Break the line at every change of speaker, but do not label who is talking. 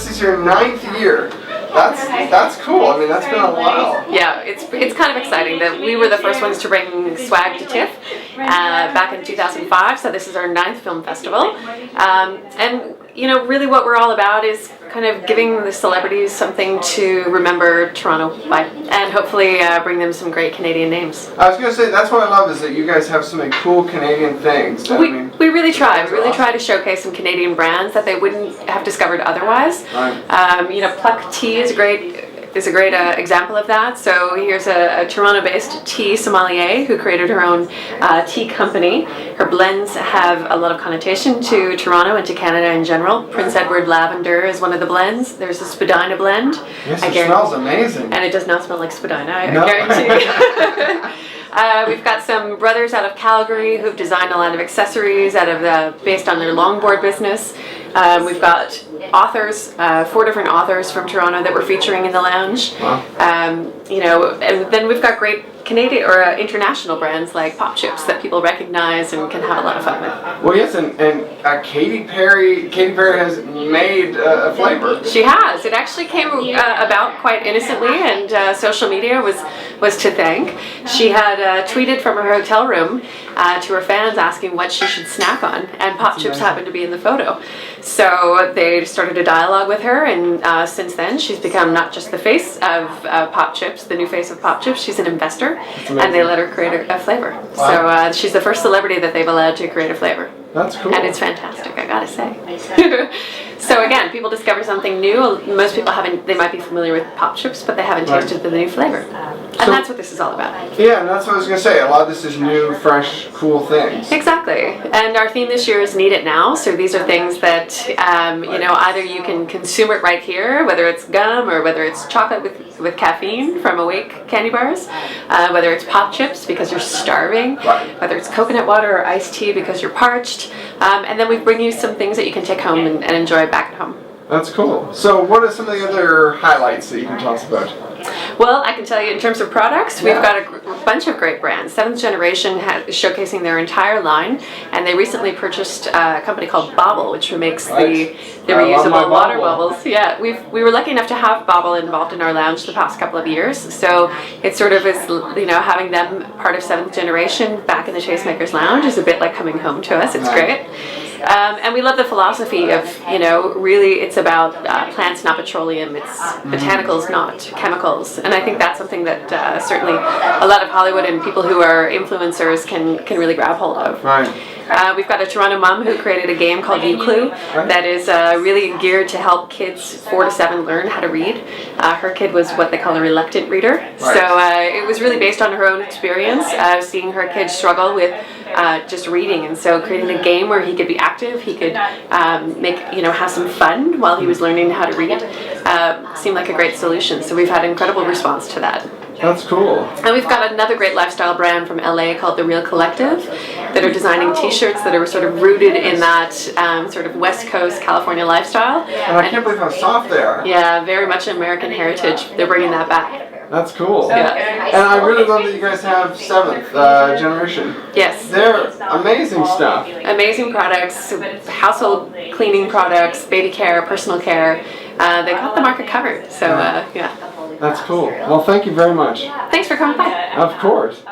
this is your 9th year. That's cool. I mean, that's been a while.
Yeah, it's kind of exciting that we were the first ones to bring swag to TIFF back in 2005. So this is our 9th film festival, and you know, really what we're all about is kind of giving the celebrities something to remember Toronto by, and hopefully bring them some great Canadian names.
I was going to say, that's what I love, is that you guys have so many cool Canadian things.
We really try. We really try to showcase some Canadian brands that they wouldn't have discovered otherwise.
Right.
You know, Pluck Tea is a great example of that. So here's a Toronto-based tea sommelier who created her own tea company. Her blends have a lot of connotation to Toronto and to Canada in general. Prince Edward Lavender is one of the blends. There's a Spadina blend.
Yes, it smells amazing.
And it does not smell like Spadina, I guarantee. We've got some brothers out of Calgary who've designed a line of accessories based on their longboard business. We've got authors, 4 different authors from Toronto that we're featuring in the lounge.
Wow.
You know, and then we've got great Canadian or international brands like Pop Chips that people recognize and can have a lot of fun with.
Well, yes, and Katy Perry has made a flavor.
She has. It actually came about quite innocently, and social media was to thank. She had tweeted from her hotel room to her fans asking what she should snack on, and Pop Chips happened to be in the photo. So they started a dialogue with her, and since then she's become not just the face of Pop Chips, the new face of Pop Chips, she's an investor, and they let her create a flavor. Wow. So she's the first celebrity that they've allowed to create a flavor.
That's cool.
And it's fantastic, I gotta say. So again, people discover something new. Most people they might be familiar with Pop Chips, but they haven't tasted the new flavor. And that's what this is all about.
Yeah, and that's what I was going to say. A lot of this is new, fresh, cool things.
Exactly. And our theme this year is Need It Now. So these are things that, you know, either you can consume it right here, whether it's gum or whether it's chocolate with caffeine from Awake candy bars, whether it's Pop Chips because you're starving, whether it's coconut water or iced tea because you're parched. And then we bring you some things that you can take home and enjoy back at home.
That's cool. So what are some of the other highlights that you can tell us about?
Well, I can tell you in terms of products, we've got a bunch of great brands. 7th Generation is showcasing their entire line, and they recently purchased a company called Bobble, which makes the reusable water bubbles. Yeah, we were lucky enough to have Bobble involved in our lounge the past couple of years, so it sort of is, you know, having them part of 7th Generation back in the Tastemakers lounge is a bit like coming home to us. It's great. And we love the philosophy of, you know, really it's about plants, not petroleum. It's botanicals, not chemicals. And I think that's something that certainly a lot of Hollywood and people who are influencers can really grab hold of.
Right.
We've got a Toronto mom who created a game called U-Clue that is really geared to help kids 4 to 7 learn how to read. Her kid was what they call a reluctant reader. So it was really based on her own experience of seeing her kid struggle with just reading, and so creating a game where he could be active, he could have some fun while he was learning how to read seemed like a great solution. So we've had incredible response to that.
That's cool.
And we've got another great lifestyle brand from LA called The Real Collective that are designing t-shirts that are sort of rooted in that sort of West Coast California lifestyle.
And I can't believe how soft they are.
Yeah, very much American heritage. They're bringing that back.
That's cool.
Yeah.
And I really love that you guys have 7th Generation.
Yes.
They're amazing stuff.
Amazing products, household cleaning products, baby care, personal care. They got the market covered. So, yeah.
That's cool. Well, thank you very much.
Thanks for coming by.
Of course.